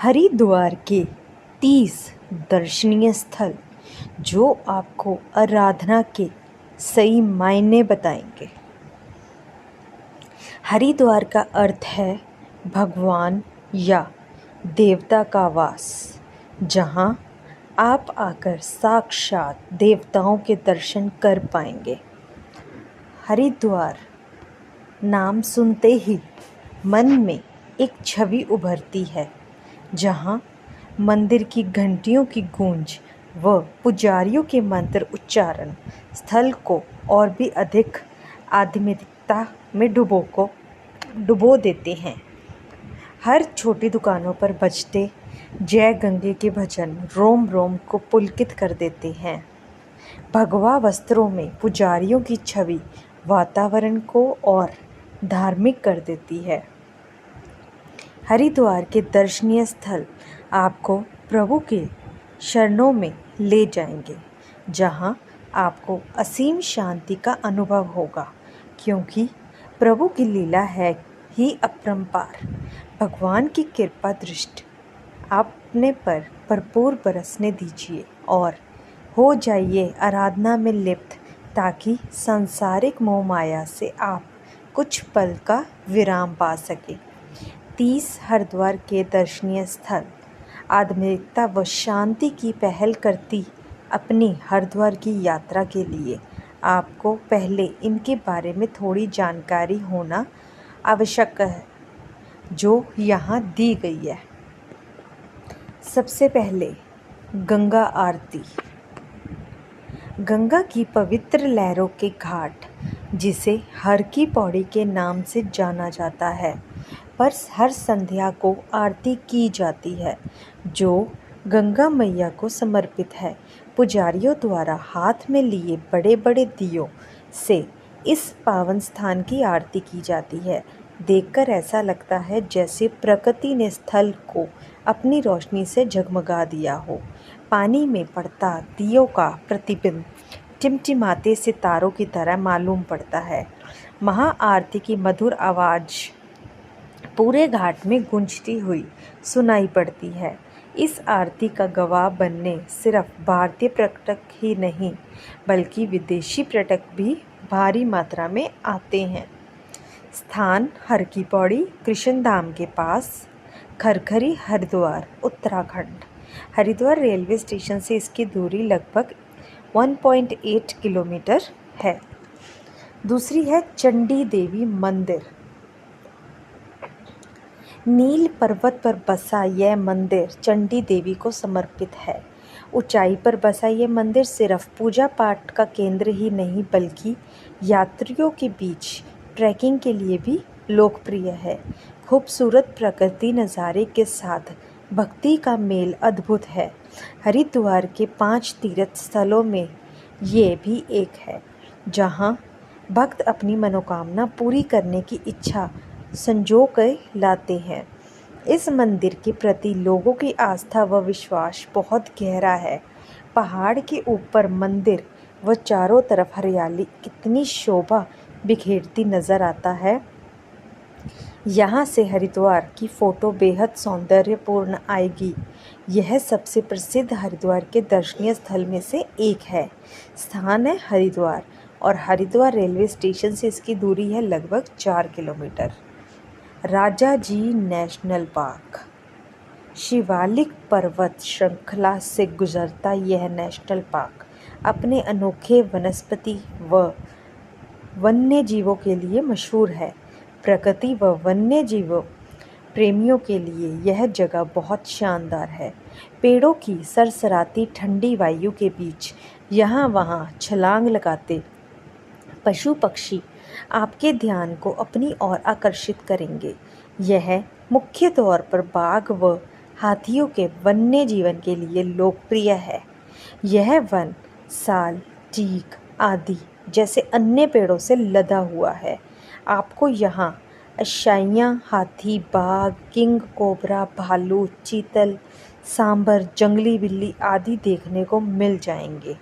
हरिद्वार के 30 दर्शनीय स्थल जो आपको आराधना के सही मायने बताएंगे। हरिद्वार का अर्थ है भगवान या देवता का वास, जहाँ आप आकर साक्षात देवताओं के दर्शन कर पाएंगे। हरिद्वार नाम सुनते ही मन में एक छवि उभरती है, जहाँ मंदिर की घंटियों की गूंज व पुजारियों के मंत्र उच्चारण स्थल को और भी अधिक आध्यात्मिकता में डुबो देते हैं। हर छोटी दुकानों पर बजते जय गंगे के भजन रोम रोम को पुलकित कर देते हैं। भगवा वस्त्रों में पुजारियों की छवि वातावरण को और धार्मिक कर देती है। हरिद्वार के दर्शनीय स्थल आपको प्रभु के शरणों में ले जाएंगे, जहां आपको असीम शांति का अनुभव होगा, क्योंकि प्रभु की लीला है ही अपरंपार। भगवान की कृपा दृष्टि अपने पर भरपूर बरसने दीजिए और हो जाइए आराधना में लिप्त, ताकि सांसारिक मोह माया से आप कुछ पल का विराम पा सके। 30 हरिद्वार के दर्शनीय स्थल आध्यात्मिकता व शांति की पहल करती अपनी हरिद्वार की यात्रा के लिए आपको पहले इनके बारे में थोड़ी जानकारी होना आवश्यक है, जो यहाँ दी गई है। सबसे पहले गंगा आरती। गंगा की पवित्र लहरों के घाट, जिसे हर की पौड़ी के नाम से जाना जाता है, पर हर संध्या को आरती की जाती है, जो गंगा मैया को समर्पित है। पुजारियों द्वारा हाथ में लिए बड़े बड़े दियों से इस पावन स्थान की आरती की जाती है। देखकर ऐसा लगता है जैसे प्रकृति ने स्थल को अपनी रोशनी से जगमगा दिया हो। पानी में पड़ता दियों का प्रतिबिंब टिमटिमाते सितारों की तरह मालूम पड़ता है। महाआरती की मधुर आवाज़ पूरे घाट में गूंजती हुई सुनाई पड़ती है। इस आरती का गवाह बनने सिर्फ भारतीय पर्यटक ही नहीं, बल्कि विदेशी पर्यटक भी भारी मात्रा में आते हैं। स्थान हर की पौड़ी कृष्णधाम के पास, खरखरी, हरिद्वार, उत्तराखंड। हरिद्वार रेलवे स्टेशन से इसकी दूरी लगभग 1.8 किलोमीटर है। दूसरी है चंडी देवी मंदिर। नील पर्वत पर बसा यह मंदिर चंडी देवी को समर्पित है। ऊंचाई पर बसा यह मंदिर सिर्फ पूजा पाठ का केंद्र ही नहीं, बल्कि यात्रियों के बीच ट्रैकिंग के लिए भी लोकप्रिय है। खूबसूरत प्रकृति नज़ारे के साथ भक्ति का मेल अद्भुत है। हरिद्वार के 5 तीर्थ स्थलों में ये भी एक है, जहाँ भक्त अपनी मनोकामना पूरी करने की इच्छा संजो कर लाते हैं। इस मंदिर के प्रति लोगों की आस्था व विश्वास बहुत गहरा है। पहाड़ के ऊपर मंदिर व चारों तरफ हरियाली कितनी शोभा बिखेरती नज़र आता है। यहाँ से हरिद्वार की फ़ोटो बेहद सौंदर्यपूर्ण आएगी। यह सबसे प्रसिद्ध हरिद्वार के दर्शनीय स्थल में से एक है। स्थान है हरिद्वार और हरिद्वार रेलवे स्टेशन से इसकी दूरी है लगभग 4 किलोमीटर। राजा जी नेशनल पार्क। शिवालिक पर्वत श्रृंखला से गुजरता यह नेशनल पार्क अपने अनोखे वनस्पति व वन्य जीवों के लिए मशहूर है। प्रकृति व वन्य जीवों प्रेमियों के लिए यह जगह बहुत शानदार है। पेड़ों की सरसराती ठंडी वायु के बीच यहाँ वहाँ छलांग लगाते पशु पक्षी आपके ध्यान को अपनी ओर आकर्षित करेंगे। यह मुख्य तौर पर बाघ व हाथियों के वन्य जीवन के लिए लोकप्रिय है। यह वन साल, टीक आदि जैसे अन्य पेड़ों से लदा हुआ है। आपको यहाँ अशाइयाँ, हाथी, बाघ, किंग कोबरा, भालू, चीतल, सांभर, जंगली बिल्ली आदि देखने को मिल जाएंगे।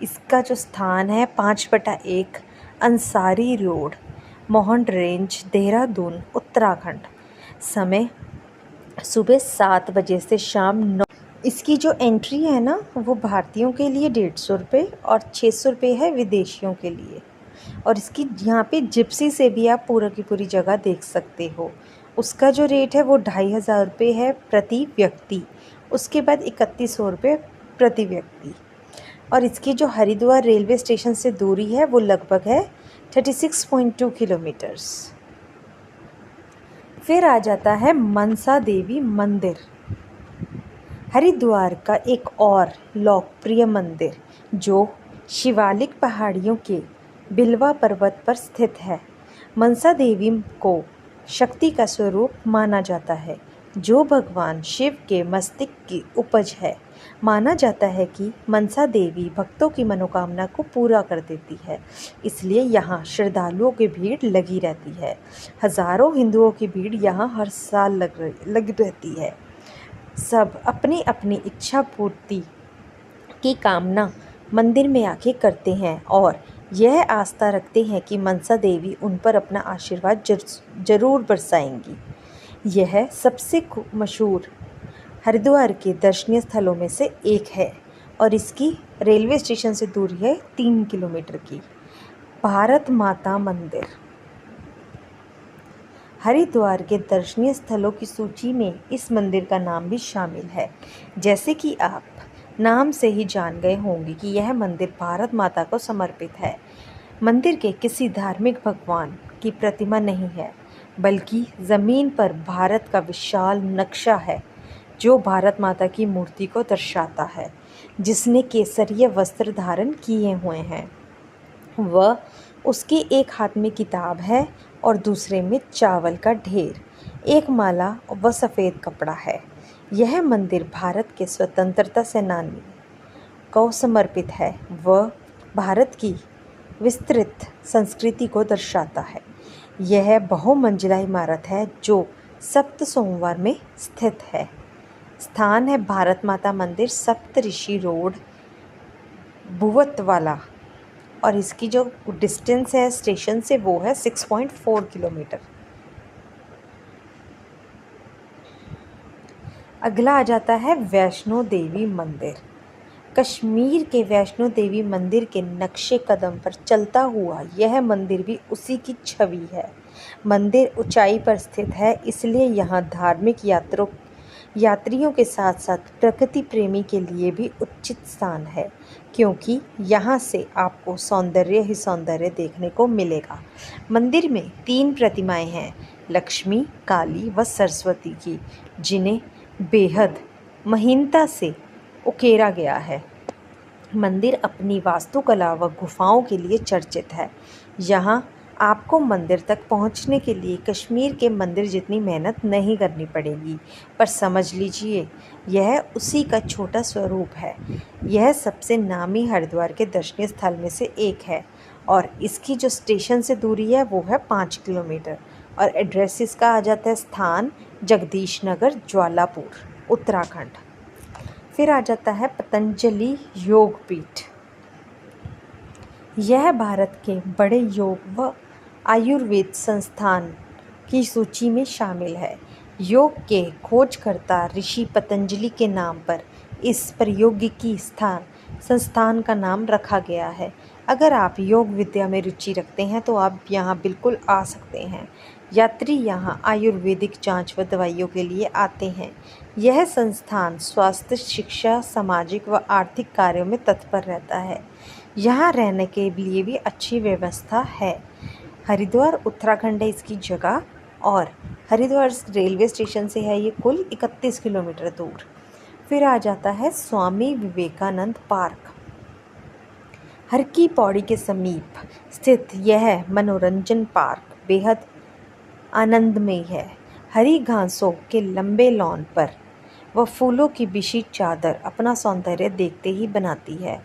इसका जो स्थान है 5/1 अंसारी रोड, मोहन रेंज, देहरादून, उत्तराखंड। समय सुबह 7 बजे से शाम 9। इसकी जो एंट्री है ना वो भारतीयों के लिए 150 रुपये और 600 रुपये है विदेशियों के लिए। और इसकी यहाँ पे जिप्सी से भी आप पूरा की पूरी जगह देख सकते हो। उसका जो रेट है वो 2500 रुपये है प्रति व्यक्ति। उसके बाद 3100 रुपये प्रति व्यक्ति। और इसकी जो हरिद्वार रेलवे स्टेशन से दूरी है वो लगभग है 36.2 किलोमीटर्स। फिर आ जाता है मनसा देवी मंदिर, हरिद्वार का एक और लोकप्रिय मंदिर जो शिवालिक पहाड़ियों के बिलवा पर्वत पर स्थित है। मनसा देवी को शक्ति का स्वरूप माना जाता है जो भगवान शिव के मस्तिष्क की उपज है। माना जाता है कि मनसा देवी भक्तों की मनोकामना को पूरा कर देती है, इसलिए यहाँ श्रद्धालुओं की भीड़ लगी रहती है। हजारों हिंदुओं की भीड़ यहाँ हर साल लग रहती है। सब अपनी अपनी इच्छा पूर्ति की कामना मंदिर में आके करते हैं और यह आस्था रखते हैं कि मनसा देवी उन पर अपना आशीर्वाद जरूर बरसाएंगी। यह सबसे मशहूर हरिद्वार के दर्शनीय स्थलों में से एक है और इसकी रेलवे स्टेशन से दूरी है 3 किलोमीटर की। भारत माता मंदिर, हरिद्वार के दर्शनीय स्थलों की सूची में इस मंदिर का नाम भी शामिल है। जैसे कि आप नाम से ही जान गए होंगे कि यह मंदिर भारत माता को समर्पित है। मंदिर के किसी धार्मिक भगवान की प्रतिमा नहीं है, बल्कि ज़मीन पर भारत का विशाल नक्शा है जो भारत माता की मूर्ति को दर्शाता है, जिसने केसरिया वस्त्र धारण किए हुए हैं। वह उसके एक हाथ में किताब है और दूसरे में चावल का ढेर, एक माला व सफ़ेद कपड़ा है। यह मंदिर भारत के स्वतंत्रता सेनानी को समर्पित है। वह भारत की विस्तृत संस्कृति को दर्शाता है। यह बहुमंजिला इमारत है जो सप्त सोमवार में स्थित है। स्थान है भारत माता मंदिर, सप्तऋषि रोड, भुवतवाला। और इसकी जो डिस्टेंस है स्टेशन से वो है 6.4 किलोमीटर। अगला आ जाता है वैष्णो देवी मंदिर। कश्मीर के वैष्णो देवी मंदिर के नक्शे कदम पर चलता हुआ यह मंदिर भी उसी की छवि है। मंदिर ऊंचाई पर स्थित है, इसलिए यहाँ धार्मिक यात्रियों के साथ साथ प्रकृति प्रेमी के लिए भी उचित स्थान है, क्योंकि यहाँ से आपको सौंदर्य ही सौंदर्य देखने को मिलेगा। मंदिर में 3 प्रतिमाएं हैं, लक्ष्मी, काली व सरस्वती की, जिन्हें बेहद महीनता से उकेरा गया है। मंदिर अपनी वास्तुकला व गुफाओं के लिए चर्चित है। यहाँ आपको मंदिर तक पहुँचने के लिए कश्मीर के मंदिर जितनी मेहनत नहीं करनी पड़ेगी, पर समझ लीजिए यह उसी का छोटा स्वरूप है। यह सबसे नामी हरिद्वार के दर्शनीय स्थल में से एक है और इसकी जो स्टेशन से दूरी है वो है 5 किलोमीटर। और एड्रेस इसका आ जाता है स्थान जगदीश नगर, ज्वालापुर, उत्तराखंड। फिर आ जाता है पतंजलि योग पीठ। यह भारत के बड़े योग व आयुर्वेद संस्थान की सूची में शामिल है। योग के खोजकर्ता ऋषि पतंजलि के नाम पर इस प्रौद्योगिकी संस्थान का नाम रखा गया है। अगर आप योग विद्या में रुचि रखते हैं तो आप यहाँ बिल्कुल आ सकते हैं। यात्री यहाँ आयुर्वेदिक जांच व दवाइयों के लिए आते हैं। यह संस्थान स्वास्थ्य, शिक्षा, सामाजिक व आर्थिक कार्यों में तत्पर रहता है। यहाँ रहने के लिए भी अच्छी व्यवस्था है। हरिद्वार उत्तराखंड है इसकी जगह और हरिद्वार रेलवे स्टेशन से है ये कुल 31 किलोमीटर दूर। फिर आ जाता है स्वामी विवेकानंद पार्क। हर की पौड़ी के समीप स्थित यह मनोरंजन पार्क बेहद आनंदमय है। हरी घासों के लंबे लॉन पर वह फूलों की बिछी चादर अपना सौंदर्य देखते ही बनाती है।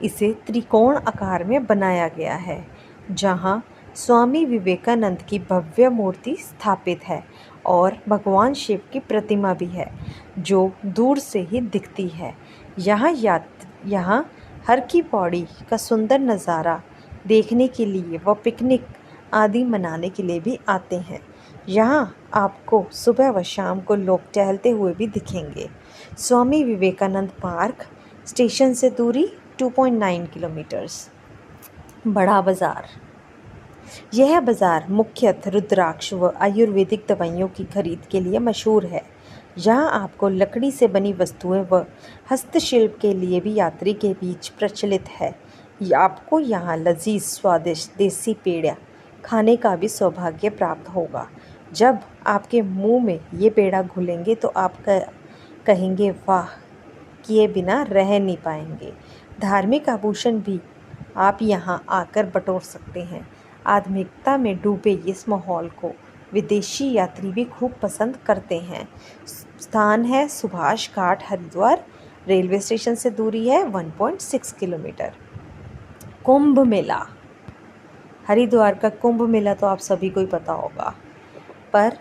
इसे त्रिकोण आकार में बनाया गया है, जहाँ स्वामी विवेकानंद की भव्य मूर्ति स्थापित है और भगवान शिव की प्रतिमा भी है जो दूर से ही दिखती है। यहाँ हर की पौड़ी का सुंदर नज़ारा देखने के लिए व पिकनिक आदि मनाने के लिए भी आते हैं। यहाँ आपको सुबह व शाम को लोग टहलते हुए भी दिखेंगे। स्वामी विवेकानंद पार्क, स्टेशन से दूरी 2.9 किलोमीटर्स। बड़ा बाज़ार। यह बाज़ार मुख्यतः रुद्राक्ष व आयुर्वेदिक दवाइयों की खरीद के लिए मशहूर है। यहाँ आपको लकड़ी से बनी वस्तुएं व हस्तशिल्प के लिए भी यात्री के बीच प्रचलित है। आपको यहाँ लजीज स्वादिष्ट देसी पेड़ा खाने का भी सौभाग्य प्राप्त होगा। जब आपके मुंह में ये पेड़ा घुलेंगे तो आप कहेंगे वाह, किए बिना रह नहीं पाएंगे। धार्मिक आभूषण भी आप यहाँ आकर बटोर सकते हैं। आध्यात्मिकता में डूबे इस माहौल को विदेशी यात्री भी खूब पसंद करते हैं। स्थान है सुभाष घाट, हरिद्वार। रेलवे स्टेशन से दूरी है 1.6 किलोमीटर। कुंभ मेला। हरिद्वार का कुंभ मेला तो आप सभी को ही पता होगा, पर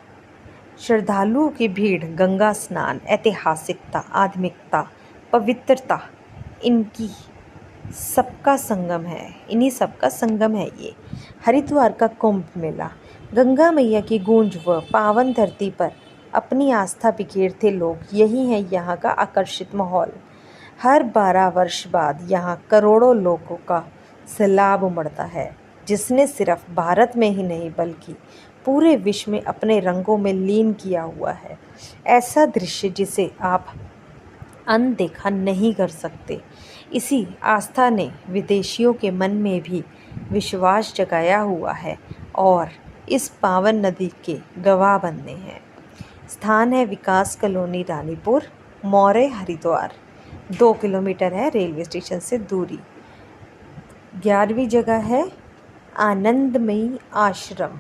श्रद्धालुओं की भीड़, गंगा स्नान, ऐतिहासिकता, आध्यात्मिकता, पवित्रता, इन्हीं सबका संगम है ये हरिद्वार का कुंभ मेला। गंगा मैया की गूंज व पावन धरती पर अपनी आस्था बिखेरते लोग, यही है यहाँ का आकर्षित माहौल। हर 12 वर्ष बाद यहाँ करोड़ों लोगों का सैलाब उमड़ता है, जिसने सिर्फ भारत में ही नहीं बल्कि पूरे विश्व में अपने रंगों में लीन किया हुआ है। ऐसा दृश्य जिसे आप अनदेखा नहीं कर सकते। इसी आस्था ने विदेशियों के मन में भी विश्वास जगाया हुआ है और इस पावन नदी के गवाह बनने हैं। स्थान है विकास कॉलोनी, रानीपुर, मौर्य, हरिद्वार। 2 किलोमीटर है रेलवे स्टेशन से दूरी। 11वीं जगह है आनंदमयी आश्रम।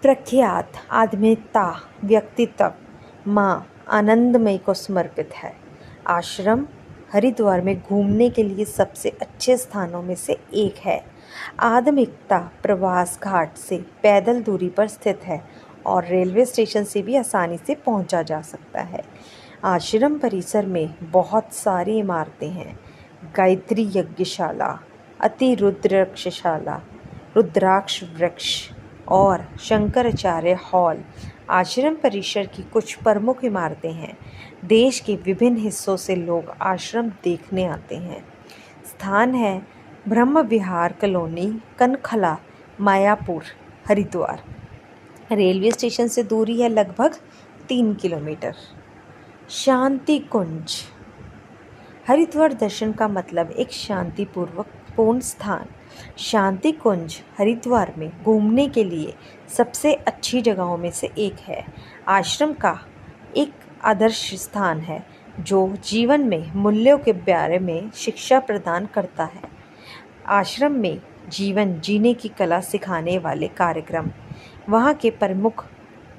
प्रख्यात आध्यात्मिकता व्यक्तित्व माँ आनंदमयी को समर्पित है। आश्रम हरिद्वार में घूमने के लिए सबसे अच्छे स्थानों में से एक है। आध्यात्मिकता प्रवास घाट से पैदल दूरी पर स्थित है और रेलवे स्टेशन से भी आसानी से पहुंचा जा सकता है। आश्रम परिसर में बहुत सारी इमारतें हैं। गायत्री यज्ञशाला, अतिरुद्राक्षशाला, रुद्राक्ष वृक्ष और शंकराचार्य हॉल आश्रम परिसर की कुछ प्रमुख इमारतें हैं। देश के विभिन्न हिस्सों से लोग आश्रम देखने आते हैं। स्थान है Brahm Vihar colony, Kankhal, Mayapur, Haridwar. Railway station से दूरी है लगभग 3 किलोमीटर। शांति कुंज। हरिद्वार दर्शन का मतलब एक शांतिपूर्ण स्थान। शांति कुंज हरिद्वार में घूमने के लिए सबसे अच्छी जगहों में से एक है। आश्रम का एक आदर्श स्थान है जो जीवन में मूल्यों के बारे में शिक्षा प्रदान करता है। आश्रम में जीवन जीने की कला सिखाने वाले कार्यक्रम वहाँ के प्रमुख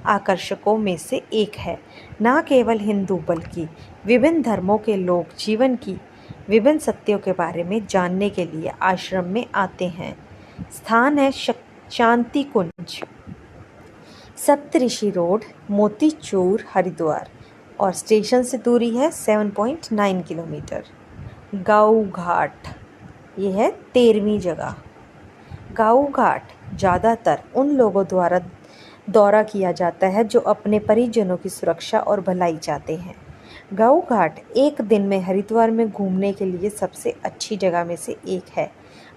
आकर्षकों में से एक है। न केवल हिंदू बल्कि विभिन्न धर्मों के लोग जीवन की विभिन्न सत्यों के बारे में जानने के लिए आश्रम में आते हैं। स्थान है शांति कुंज, सप्तऋषि रोड, मोतीचूर, हरिद्वार और स्टेशन से दूरी है 7.9 किलोमीटर। गाऊ घाट, ये है 13वीं जगह। गाऊ घाट ज़्यादातर उन लोगों द्वारा दौरा किया जाता है जो अपने परिजनों की सुरक्षा और भलाई चाहते हैं। गाऊ घाट एक दिन में हरिद्वार में घूमने के लिए सबसे अच्छी जगह में से एक है।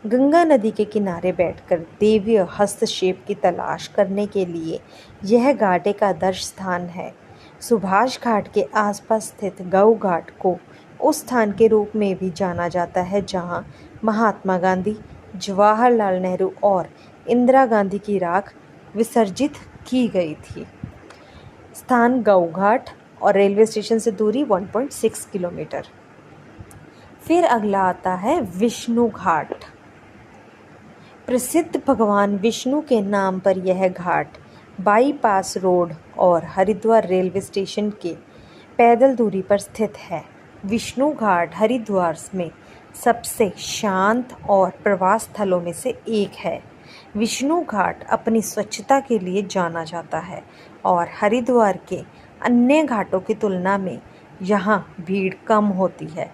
गंगा नदी के किनारे बैठकर दैवीय हस्तक्षेप की तलाश करने के लिए यह घाट एक आदर्श स्थान है। सुभाष घाट के आसपास स्थित गाऊ घाट को उस स्थान के रूप में भी जाना जाता है जहां महात्मा गांधी, जवाहरलाल नेहरू और इंदिरा गांधी की राख विसर्जित की गई थी। स्थान गाऊ घाट और रेलवे स्टेशन से दूरी 1.6 किलोमीटर। फिर अगला आता है विष्णु घाट। प्रसिद्ध भगवान विष्णु के नाम पर यह घाट बाईपास रोड और हरिद्वार रेलवे स्टेशन के पैदल दूरी पर स्थित है। विष्णु घाट हरिद्वार में सबसे शांत और प्रवास स्थलों में से एक है। विष्णु घाट अपनी स्वच्छता के लिए जाना जाता है और हरिद्वार के अन्य घाटों की तुलना में यहाँ भीड़ कम होती है।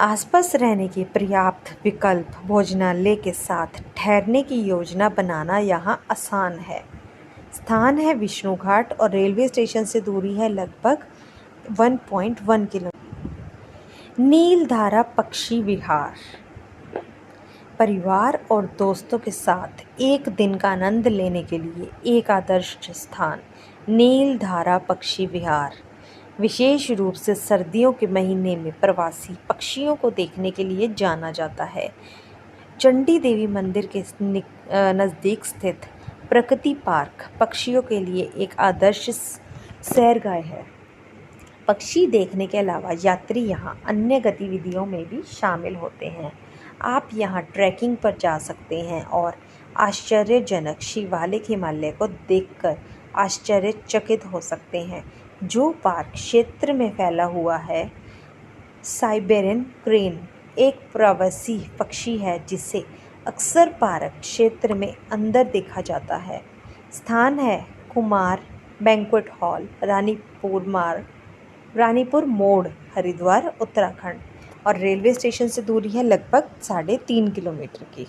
आसपास रहने के पर्याप्त विकल्प, भोजनालय के साथ ठहरने की योजना बनाना यहाँ आसान है। स्थान है विष्णु घाट और रेलवे स्टेशन से दूरी है लगभग 1.1 किलोमीटर। नीलधारा पक्षी विहार, परिवार और दोस्तों के साथ एक दिन का आनंद लेने के लिए एक आदर्श स्थान नीलधारा पक्षी विहार विशेष रूप से सर्दियों के महीने में प्रवासी पक्षियों को देखने के लिए जाना जाता है। चंडी देवी मंदिर के नज़दीक स्थित प्रकृति पार्क पक्षियों के लिए एक आदर्श सैरगाह है। पक्षी देखने के अलावा यात्री यहाँ अन्य गतिविधियों में भी शामिल होते हैं। आप यहाँ ट्रैकिंग पर जा सकते हैं और आश्चर्यजनक शिवालिक हिमालय को देखकर आश्चर्यचकित हो सकते हैं, जो पार्क क्षेत्र में फैला हुआ है। साइबेरियन क्रेन एक प्रवासी पक्षी है जिसे अक्सर पार्क क्षेत्र में अंदर देखा जाता है। स्थान है कुमार बैंक्वेट हॉल, रानीपुर मोड़, हरिद्वार, उत्तराखंड और रेलवे स्टेशन से दूरी है लगभग 3.5 किलोमीटर की।